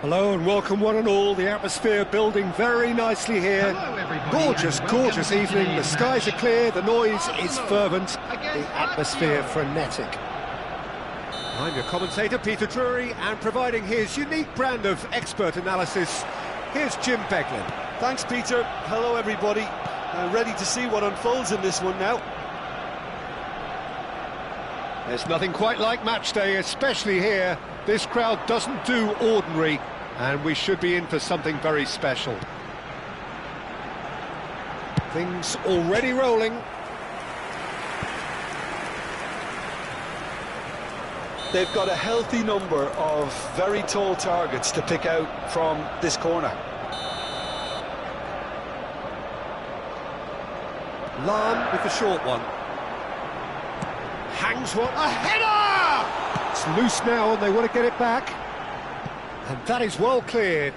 Hello and welcome one and all. The atmosphere building very nicely here. Gorgeous, gorgeous evening. The skies are clear, the noise is fervent, the atmosphere frenetic. I'm your commentator, Peter Drury, and providing his unique brand of expert analysis, here's Jim Beglin. Thanks, Peter. Hello, everybody. Ready to see what unfolds in this one now. There's nothing quite like match day, especially here. This crowd doesn't do ordinary, and we should be in for something very special. Things already rolling. They've got a healthy number of very tall targets to pick out from this corner. Lahm with the short one. Hangs one. A header! It's loose now and they want to get it back. And that is well cleared.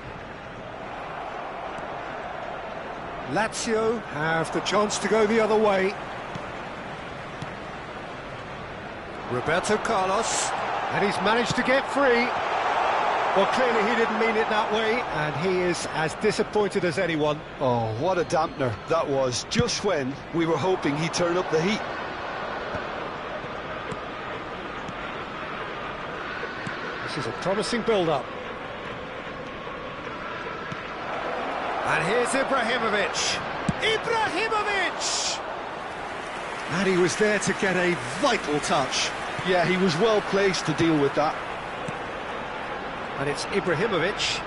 Lazio have the chance to go the other way. Roberto Carlos, and he's managed to get free. Well, clearly he didn't mean it that way, and he is as disappointed as anyone. Oh, what a dampener that was, just when we were hoping he'd turn up the heat. This is a promising build-up. And here's Ibrahimovic. Ibrahimovic! And he was there to get a vital touch. Yeah, he was well placed to deal with that. And it's Ibrahimovic.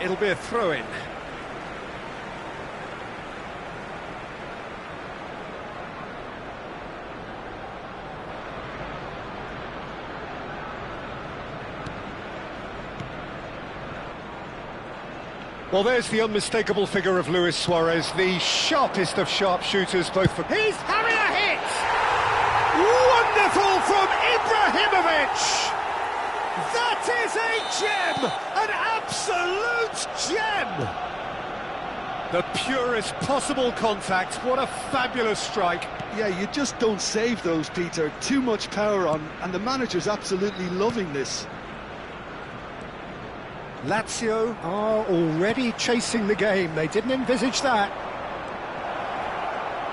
It'll be a throw-in. Well, there's the unmistakable figure of Luis Suarez, the sharpest of sharpshooters, both for... He's having a hit! Wonderful from Ibrahimovic! That is a gem! An absolute gem! The purest possible contact. What a fabulous strike. Yeah, you just don't save those, Peter. Too much power on, and the manager's absolutely loving this. Lazio are already chasing the game. They didn't envisage that.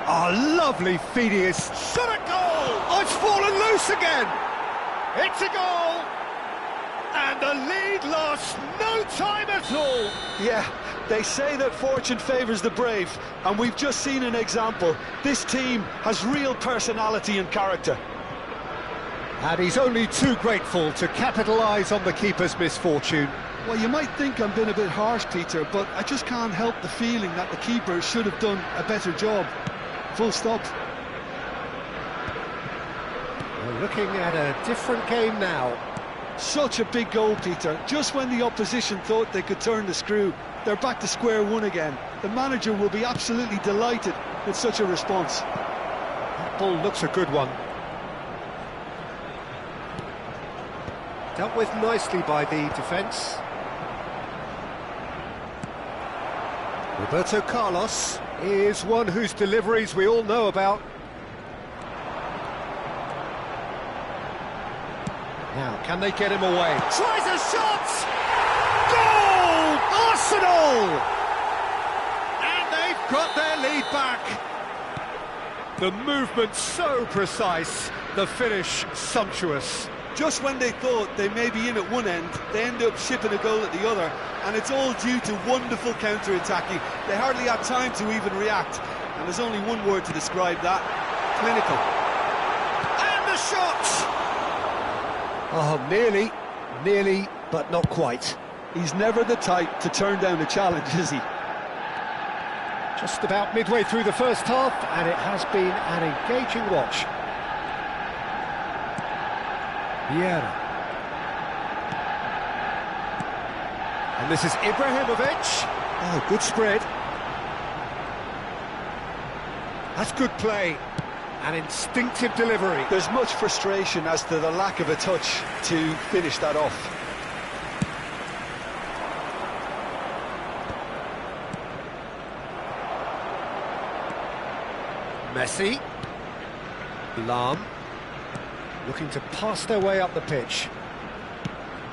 Oh, lovely Fidius. Shot at goal! Oh, it's fallen loose again! It's a goal! And the lead lost no time at all. Yeah, they say that fortune favours the brave, and we've just seen an example. This team has real personality and character. And he's only too grateful to capitalise on the keeper's misfortune. Well, you might think I'm being a bit harsh, Peter, but I just can't help the feeling that the keeper should have done a better job. Full stop. We're looking at a different game now. Such a big goal, Peter. Just when the opposition thought they could turn the screw, they're back to square one again. The manager will be absolutely delighted with such a response. That ball looks a good one. Dealt with nicely by the defence. Roberto Carlos is one whose deliveries we all know about. Now, can they get him away? Tries a shot! Goal! Arsenal! And they've got their lead back. The movement so precise, the finish sumptuous. Just when they thought they may be in at one end, they end up shipping a goal at the other, and it's all due to wonderful counter-attacking. They hardly had time to even react, and there's only one word to describe that: clinical. And the shot! Oh, nearly, but not quite. He's never the type to turn down a challenge, is he? Just about midway through the first half, and it has been an engaging watch. Vieira. And this is Ibrahimovic. Oh, good spread. That's good play. An instinctive delivery. There's much frustration as to the lack of a touch to finish that off. Messi. Lahm. Looking to pass their way up the pitch.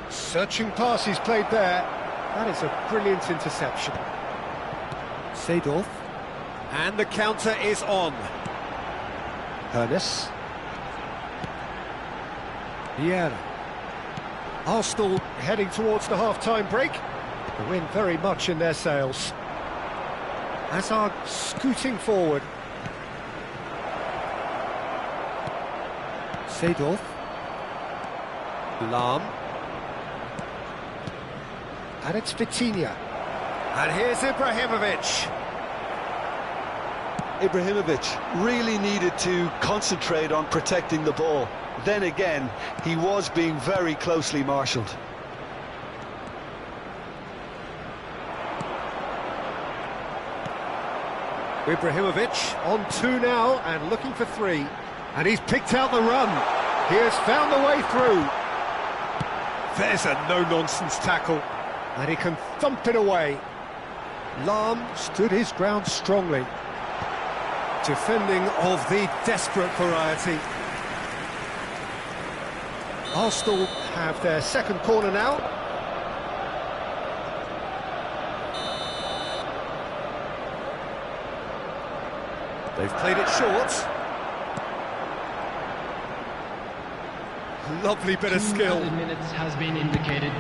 Searching pass he's played there. That is a brilliant interception. Seedorf. And the counter is on. Hoeneß. Vieira. Arsenal heading towards the half-time break. The wind very much in their sails. Hazard scooting forward. Seedorf. Lahm. And it's Vitinha. And here's Ibrahimovic. Ibrahimovic really needed to concentrate on protecting the ball. Then again, he was being very closely marshalled. Ibrahimovic on 2 now and looking for 3. And he's picked out the run. He has found the way through. There's a no-nonsense tackle. And he can thump it away. Lahm stood his ground strongly. Defending of the desperate variety. Arsenal have their second corner now. They've played it short. Lovely bit of skill. 2 minutes has been indicated.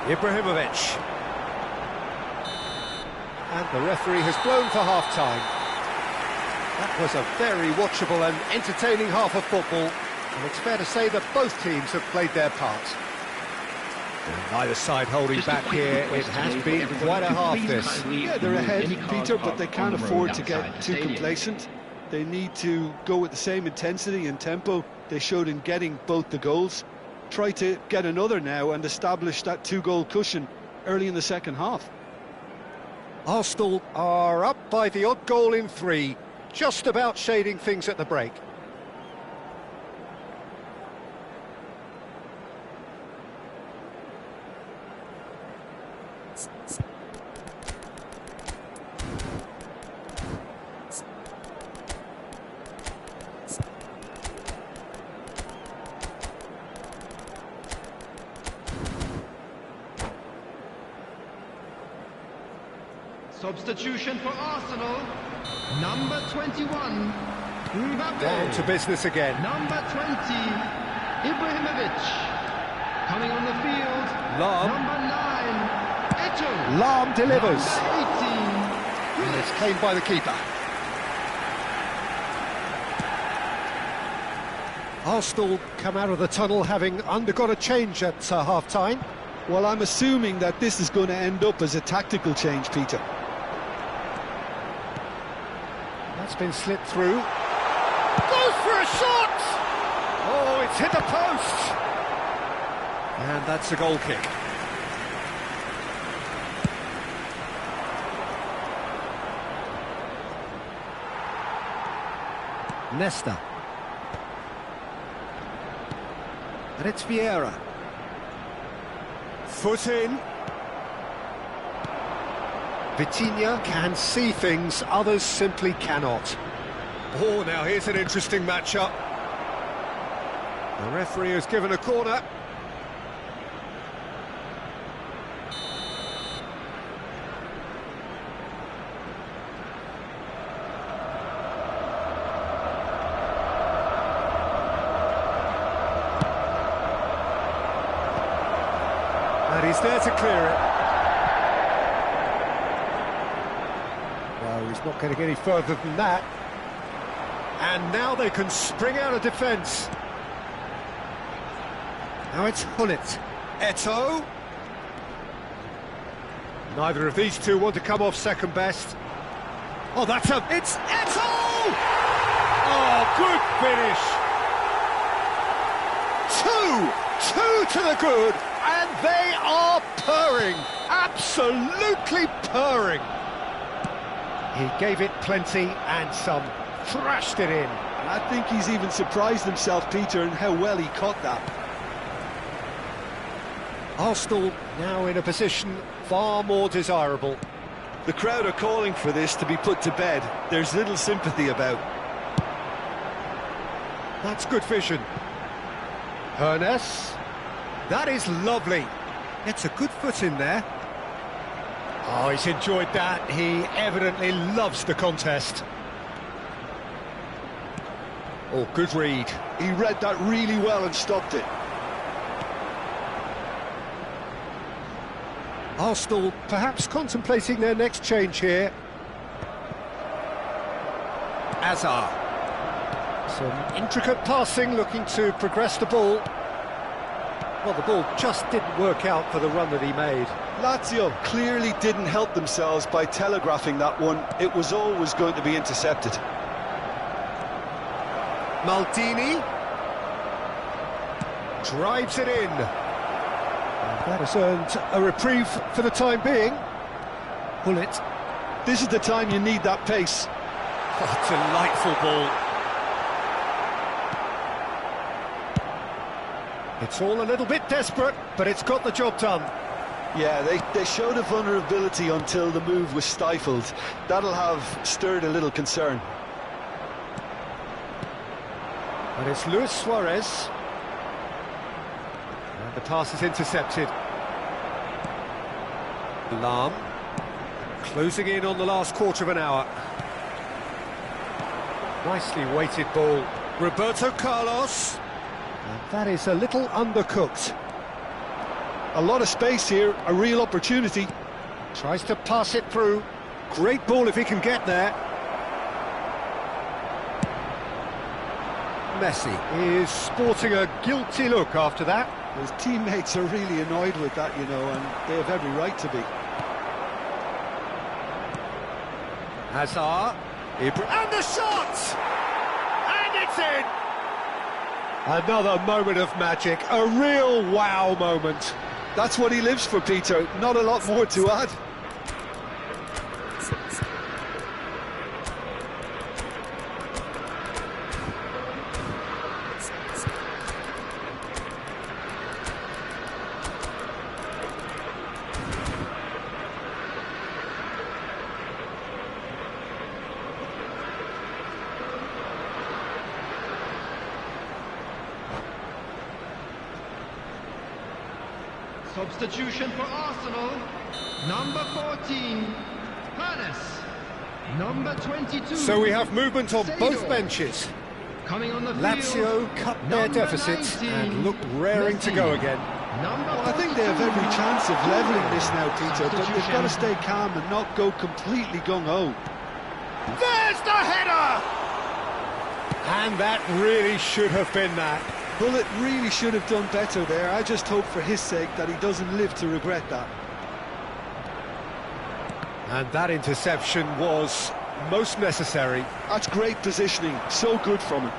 Ibrahimovic. And the referee has blown for half-time. That was a very watchable and entertaining half of football, and it's fair to say that both teams have played their part. And neither side holding back here. It has been quite a half, this. Yeah, they're ahead, Peter, but they can't afford to get too complacent. They need to go with the same intensity and tempo they showed in getting both the goals. Try to get another now and establish that 2-goal cushion early in the second half. Arsenal are up by the odd goal in 3, just about shading things at the break. Substitution for Arsenal. Number 21, Mbappe. Down to business again. Number 20, Ibrahimovic. Coming on the field. Lahm. Number 9, Eto'o. Lahm delivers. Number 18, And it's claimed by the keeper. Arsenal come out of the tunnel having undergone a change at half-time. Well, I'm assuming that this is going to end up as a tactical change, Peter. That's been slipped through. Goes for a shot! Oh, it's hit the post! And that's a goal kick. Nesta. And it's Vieira. Foot in. Vitinha can see things others simply cannot. Oh, now here's an interesting matchup. The referee has given a corner. And he's there to clear it. No, he's not getting any further than that. And now they can spring out of defence. Now it's Hullet. Eto'o. Neither of these two want to come off second best. Oh, it's Eto'o! Oh, good finish. Two to the good, and they are purring. Absolutely purring. He gave it plenty and some. Thrashed it in. And I think he's even surprised himself, Peter, in how well he caught that. Arsenal now in a position far more desirable. The crowd are calling for this to be put to bed. There's little sympathy about. That's good vision. Hernes. That is lovely. It's a good foot in there. Oh, he's enjoyed that. He evidently loves the contest. Oh, good read. He read that really well and stopped it. Arsenal perhaps contemplating their next change here. Azar. Some intricate passing, looking to progress the ball. Well, the ball just didn't work out for the run that he made. Lazio clearly didn't help themselves by telegraphing that one. It was always going to be intercepted. Maldini drives it in. And that has earned a reprieve for the time being. Hullet. This is the time you need that pace. Oh, delightful ball. It's all a little bit desperate, but it's got the job done. Yeah, they showed a vulnerability until the move was stifled. That'll have stirred a little concern. And it's Luis Suarez. And the pass is intercepted. Lahm. Closing in on the last quarter of an hour. Nicely weighted ball. Roberto Carlos. And that is a little undercooked. A lot of space here, a real opportunity. Tries to pass it through. Great ball if he can get there. Messi is sporting a guilty look after that. His teammates are really annoyed with that, you know, and they have every right to be. Hazard. And the shot! And it's in! Another moment of magic, a real wow moment. That's what he lives for, Peter. Not a lot more to add. Substitution for Arsenal, number 14, Hernes, number 22. So we have movement on both Saido. benches. Coming on the Lazio field, cut their number deficit 19, and look raring to go again. Number Well, I think they have every chance of levelling this now, Peter, but they've got to stay calm and not go completely gung-ho. There's the header! And that really should have been that. Hullet really should have done better there. I just hope for his sake that he doesn't live to regret that. And that interception was most necessary. That's great positioning, so good from him.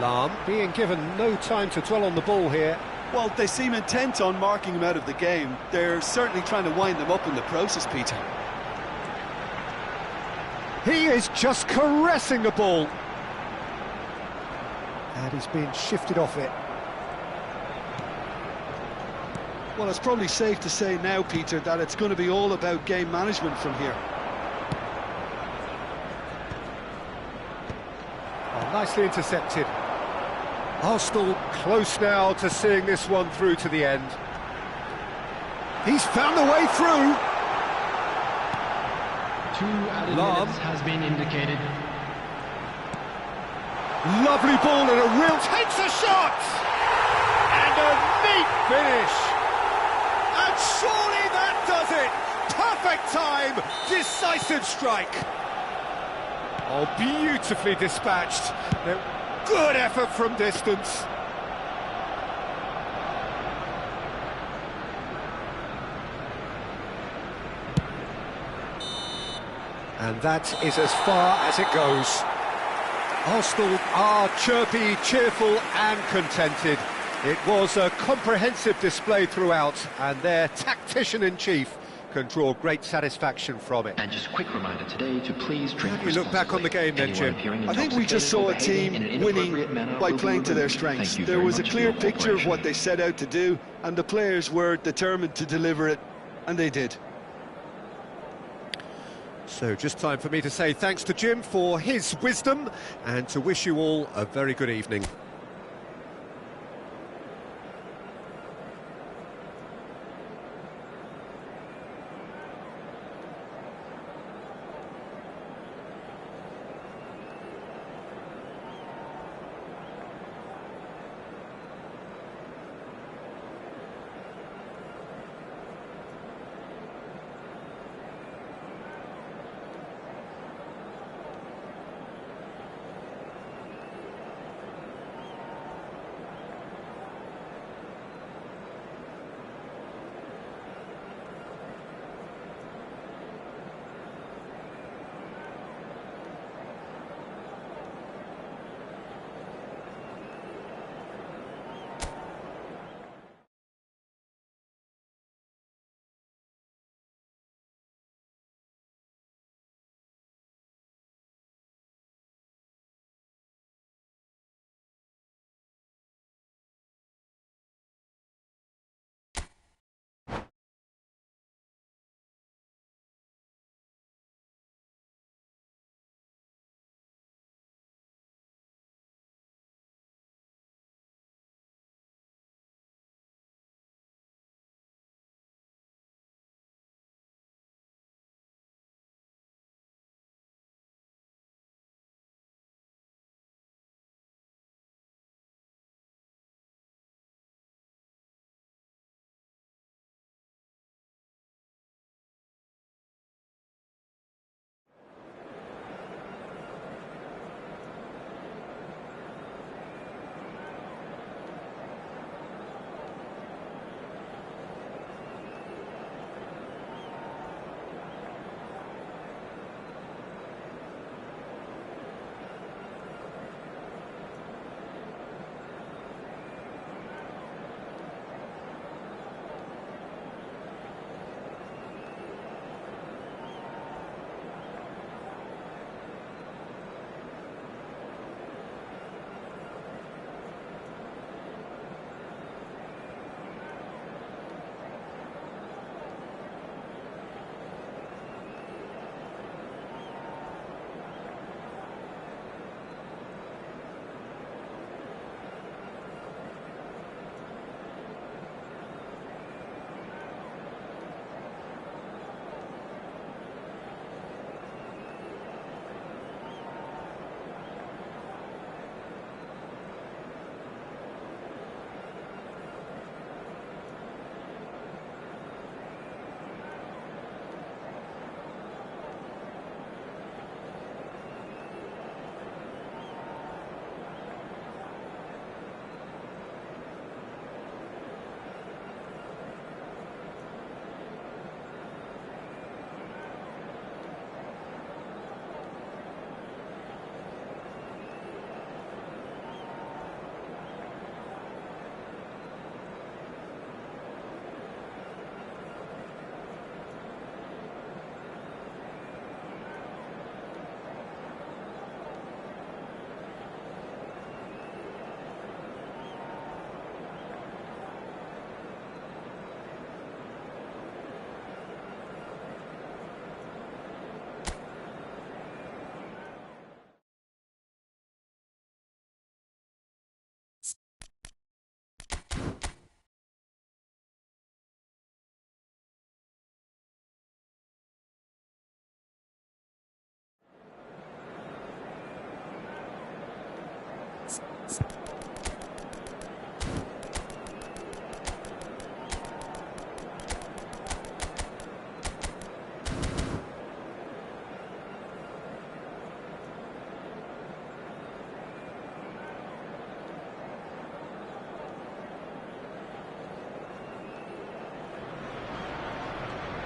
Lahm being given no time to dwell on the ball here. Well, they seem intent on marking him out of the game. They're certainly trying to wind them up in the process, Peter. He is just caressing the ball. And he's being shifted off it. Well, it's probably safe to say now, Peter, that it's going to be all about game management from here. Oh, nicely intercepted. Arsenal close now to seeing this one through to the end. He's found the way through. 2 added minutes has been indicated. Lovely ball and a real... Takes a shot! And a neat finish! And surely that does it! Perfect time! Decisive strike! Oh, beautifully dispatched. Good effort from distance. And that is as far as it goes. Arsenal are chirpy, cheerful and contented. It was a comprehensive display throughout, and their tactician-in-chief can draw great satisfaction from it. And just a quick reminder today to please drink How do you look back on the game then, Jim? I think we just saw a team winning by playing to their strengths. There was a clear picture of what they set out to do, and the players were determined to deliver it, and they did. So just time for me to say thanks to Jim for his wisdom and to wish you all a very good evening.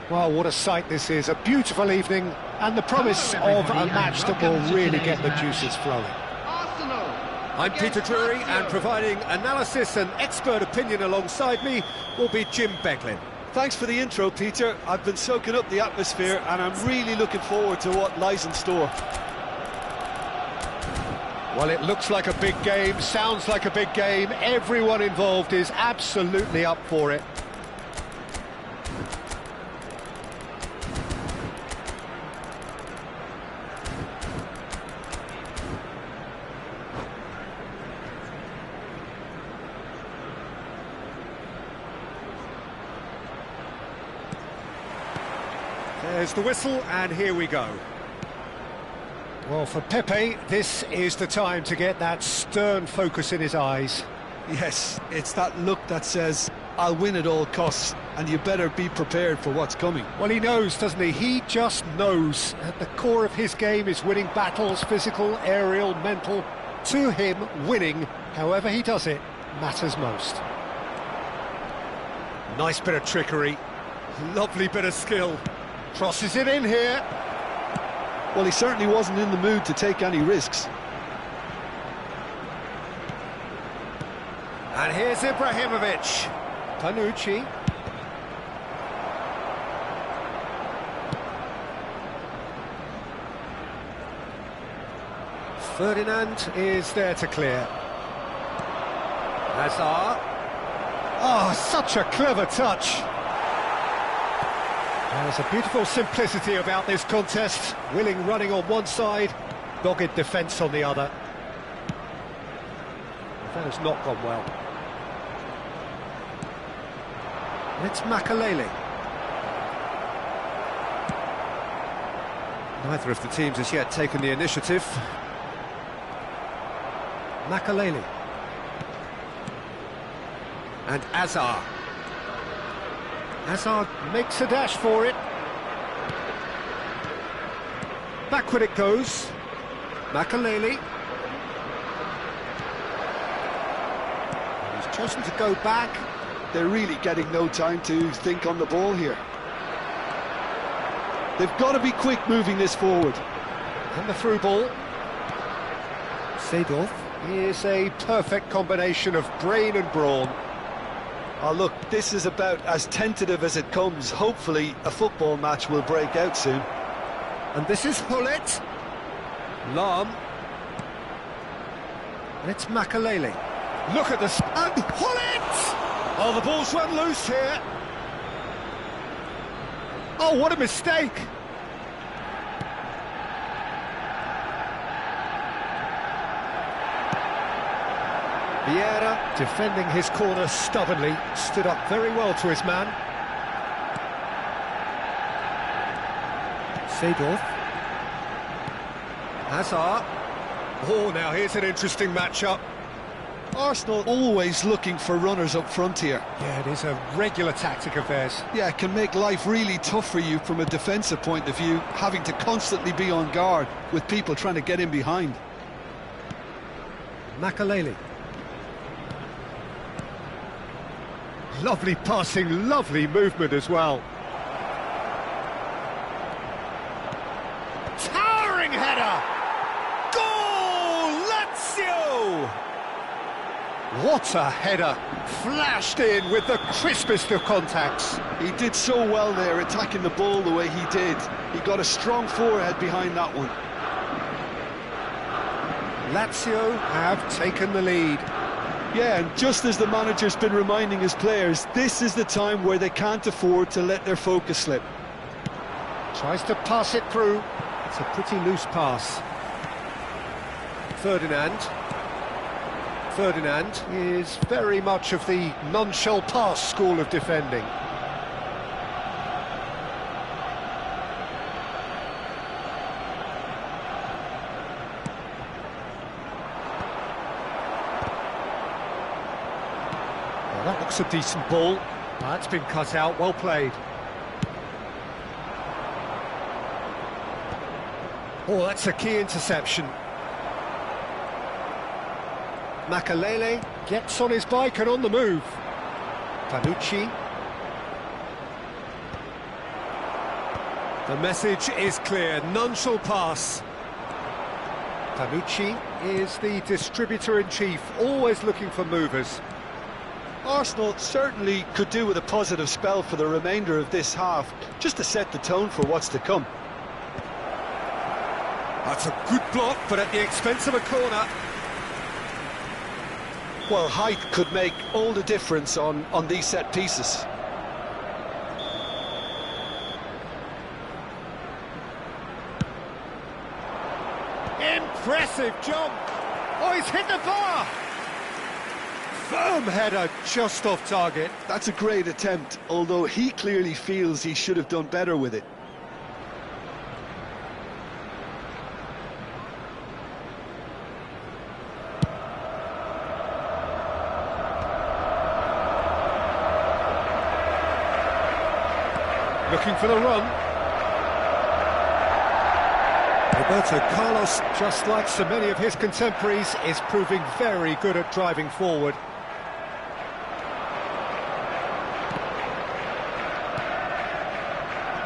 Well, what a sight this is, a beautiful evening, and the promise of a match that will really get the juices flowing. I'm Peter Drury, and providing analysis and expert opinion alongside me will be Jim Beglin. Thanks for the intro, Peter. I've been soaking up the atmosphere, and I'm really looking forward to what lies in store. Well, it looks like a big game, sounds like a big game. Everyone involved is absolutely up for it. There's the whistle, and here we go. Well, for Pepe, this is the time to get that stern focus in his eyes. Yes, it's that look that says, I'll win at all costs, and you better be prepared for what's coming. Well, he knows, doesn't he? He just knows. At the core of his game is winning battles, physical, aerial, mental. To him, winning, however he does it, matters most. Nice bit of trickery. Lovely bit of skill. Crosses it in here. Well, he certainly wasn't in the mood to take any risks. And here's Ibrahimovic. Panucci. Ferdinand is there to clear. Hazard. Oh, such a clever touch. There's a beautiful simplicity about this contest. Willing running on one side, dogged defence on the other. That has not gone well. And it's Makalele. Neither of the teams has yet taken the initiative. Makalele. And Hazard. Hazard makes a dash for it. Backward it goes. Makalele. He's chosen to go back. They're really getting no time to think on the ball here. They've got to be quick moving this forward. And the through ball. Seedorf is a perfect combination of brain and brawn. Oh, look, this is about as tentative as it comes. Hopefully, a football match will break out soon. And this is Hullet. Lahm. And it's Makalele. Look at this. And Hullet! Oh, the ball's run loose here. Oh, what a mistake. Vieira, defending his corner stubbornly, stood up very well to his man. Seedorf. Hazard. Oh, now here's an interesting matchup. Arsenal always looking for runners up front here. Yeah, it is a regular tactic of theirs. Yeah, it can make life really tough for you from a defensive point of view, having to constantly be on guard with people trying to get in behind. Makalele. Lovely passing, lovely movement as well. Towering header! Goal! Lazio! What a header! Flashed in with the crispest of contacts. He did so well there, attacking the ball the way he did. He got a strong forehead behind that one. Lazio have taken the lead. Yeah, and just as the manager's been reminding his players, this is the time where they can't afford to let their focus slip. Tries to pass it through. It's a pretty loose pass. Ferdinand. Ferdinand is very much of the non-shell pass school of defending. Well, that looks a decent ball. That's been cut out, well played. Oh, that's a key interception. Makalele gets on his bike and on the move. Panucci. The message is clear, none shall pass. Tanucci is the distributor-in-chief, always looking for movers. Arsenal certainly could do with a positive spell for the remainder of this half, just to set the tone for what's to come. That's a good block, but at the expense of a corner. Well, height could make all the difference on these set pieces. Impressive jump! Oh, he's hit the bar! Firm header, just off target. That's a great attempt, although he clearly feels he should have done better with it. Looking for the run. Roberto Carlos, just like so many of his contemporaries, is proving very good at driving forward.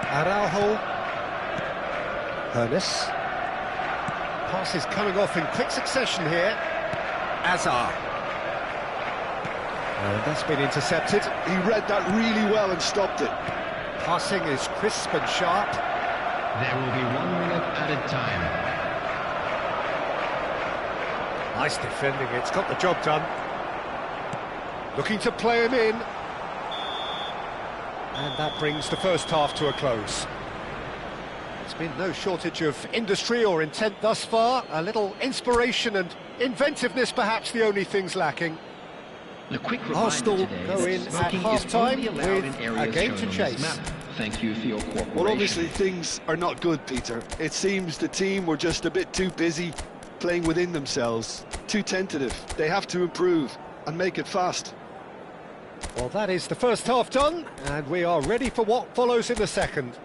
Araujo. Hernes. Pass is coming off in quick succession here. Azar. And that's been intercepted. He read that really well and stopped it. Passing is crisp and sharp. There will be 1 minute added time. Nice defending, it's got the job done. Looking to play him in. And that brings the first half to a close. There's been no shortage of industry or intent thus far. A little inspiration and inventiveness, perhaps the only things lacking. A quick Arsenal go in at half-time with a game to chase. Thank you for your cooperation. Well, obviously things are not good, Peter. It seems the team were just a bit too busy playing within themselves, too tentative. They have to improve and make it fast. Well, that is the first half done, and we are ready for what follows in the second.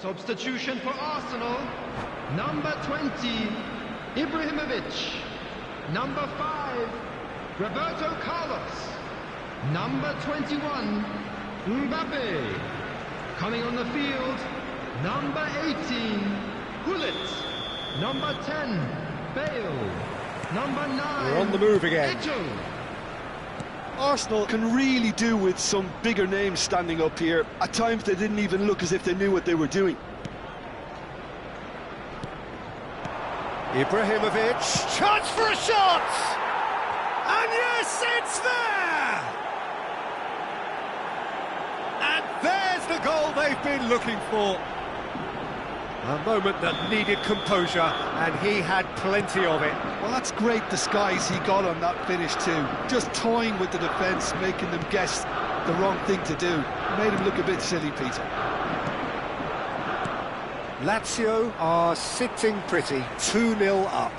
Substitution for Arsenal. Number 20, Ibrahimovic. Number 5, Roberto Carlos. Number 21, Mbappe. Coming on the field, number 18, Gullit. Number 10, Bale. Number 9, We're on the move again. Ejo. Arsenal can really do with some bigger names standing up here. At times they didn't even look as if they knew what they were doing. Ibrahimovic, chance for a shot! And yes, it's there! And there's the goal they've been looking for. A moment that needed composure, and he had plenty of it. Well, that's great disguise he got on that finish too. Just toying with the defence, making them guess the wrong thing to do. Made him look a bit silly, Peter. Lazio are sitting pretty, 2-0 up.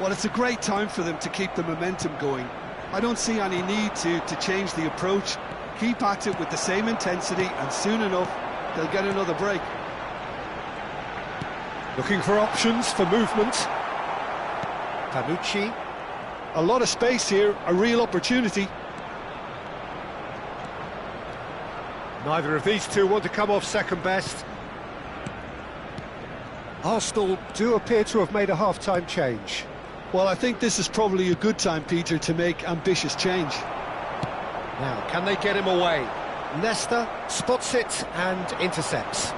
Well, it's a great time for them to keep the momentum going. I don't see any need to change the approach. Keep at it with the same intensity, and soon enough, they'll get another break. Looking for options for movement. Tanucci. A lot of space here, a real opportunity. Neither of these two want to come off second best. Arsenal do appear to have made a half-time change. Well, I think this is probably a good time, Peter, to make ambitious change. Now, can they get him away? Nesta spots it and intercepts.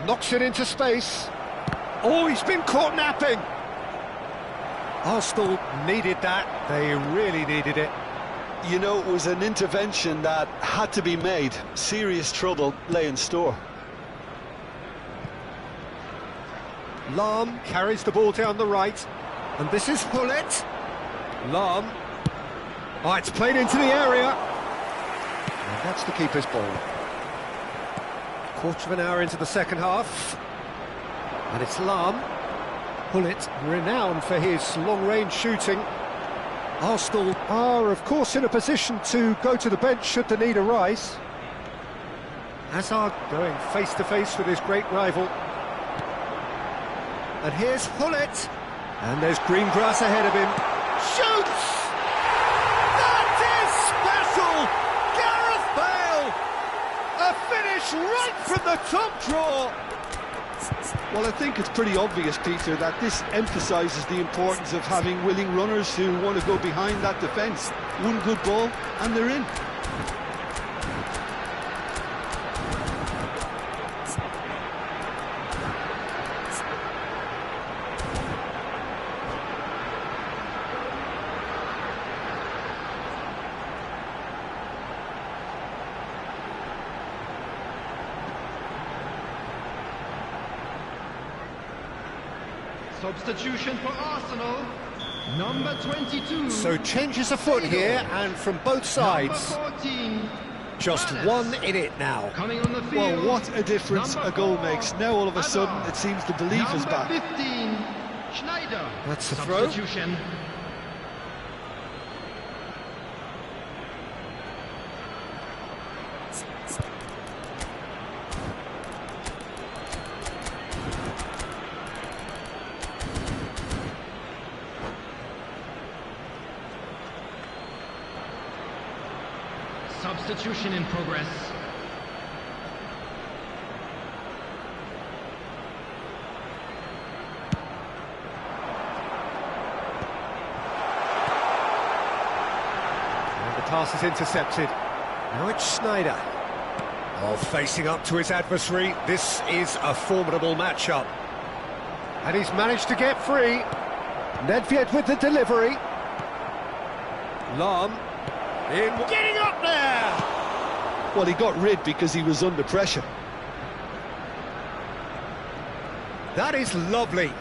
Knocks it into space. Oh, he's been caught napping. Arsenal needed that. They really needed it. You know, it was an intervention that had to be made. Serious trouble lay in store. Lahm carries the ball down the right. And this is Gullit. Lahm. Oh, it's played into the area. And that's the keeper's ball. Quarter of an hour into the second half. And it's Lahm. Gullit, renowned for his long-range shooting. Arsenal are, of course, in a position to go to the bench should the need arise. Hazard going face-to-face with his great rival. And here's Gullit. And there's green grass ahead of him. Shoots! That is special! Gareth Bale! A finish right from the top drawer! Well, I think it's pretty obvious, Peter, that this emphasises the importance of having willing runners who want to go behind that defence. One good ball, and they're in. Substitution for Arsenal, number 22. So changes afoot here, and from both sides. Number 14, Just Palace. 1 in it now. Coming on the field. Well, what a difference number a goal 4, makes. Now all of a sudden Hazard. it seems the belief is back. Number 15, Schneider. That's the throw. Substitution. Substitution in progress. And the pass is intercepted. Now it's Schneider. Oh, facing up to his adversary. This is a formidable matchup. And he's managed to get free. Nedved with the delivery. Lahm in, getting up there! Well, he got rid because he was under pressure. That is lovely.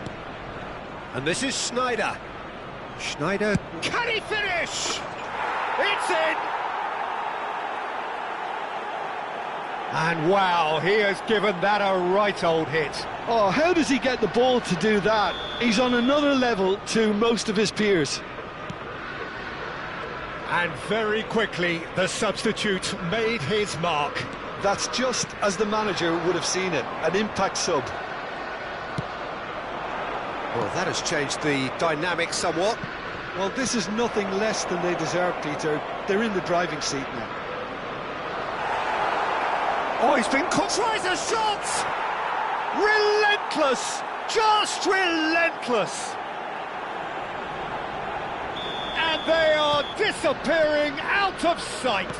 And this is Schneider. Schneider, can he finish? It's in! And wow, he has given that a right old hit. Oh, how does he get the ball to do that? He's on another level to most of his peers. And very quickly, the substitute made his mark. That's just as the manager would have seen it, an impact sub. Well, that has changed the dynamic somewhat. Well, this is nothing less than they deserve, Peter. They're in the driving seat now. Oh, he's been caught. Tries a shot! Relentless! Just relentless! And they are disappearing out of sight.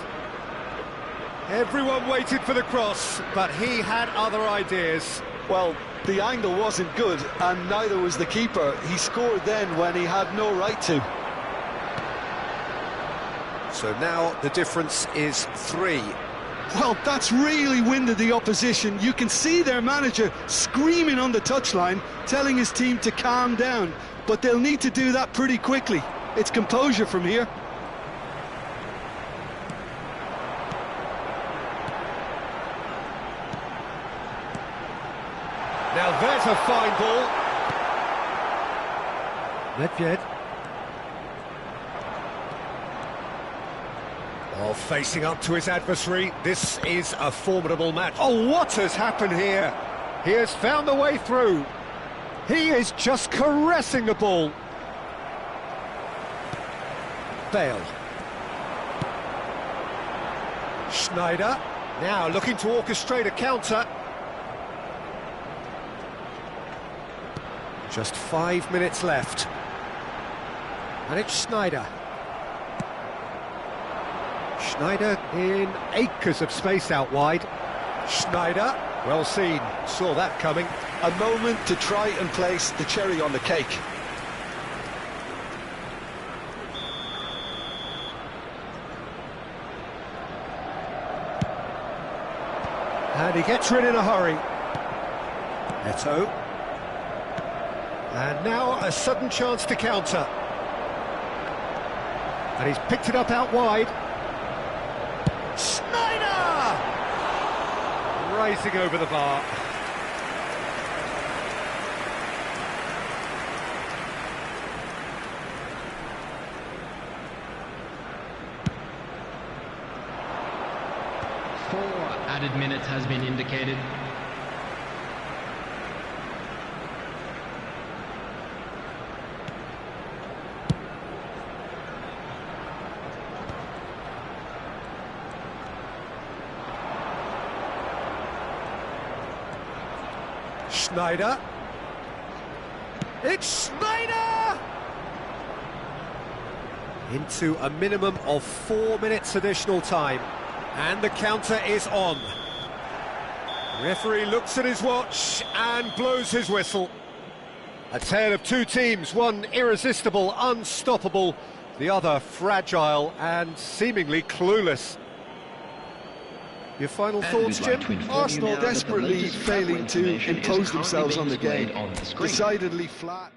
Everyone waited for the cross, but he had other ideas. Well, the angle wasn't good, and neither was the keeper. He scored then when he had no right to. So now the difference is 3. Well, that's really winded the opposition. You can see their manager screaming on the touchline, telling his team to calm down. But they'll need to do that pretty quickly. It's composure from here. Now there's a fine ball. Nedved. Oh, facing up to his adversary. This is a formidable match. Oh, what has happened here? He has found the way through. He is just caressing the ball. Bale. Schneider. Now looking to orchestrate a counter. Just 5 minutes left. And it's Schneider. Schneider in acres of space out wide. Schneider, well seen, saw that coming. A moment to try and place the cherry on the cake. And he gets rid in a hurry. Neto. And now a sudden chance to counter. And he's picked it up out wide. Schneider! racing over the bar. Added minutes has been indicated. Schneider. It's Schneider! Into a minimum of 4 minutes additional time. And the counter is on. Referee looks at his watch and blows his whistle. A tale of two teams, one irresistible, unstoppable, the other fragile and seemingly clueless. Your final thoughts, Jim? Arsenal desperately failing to impose themselves on the game. Decidedly flat.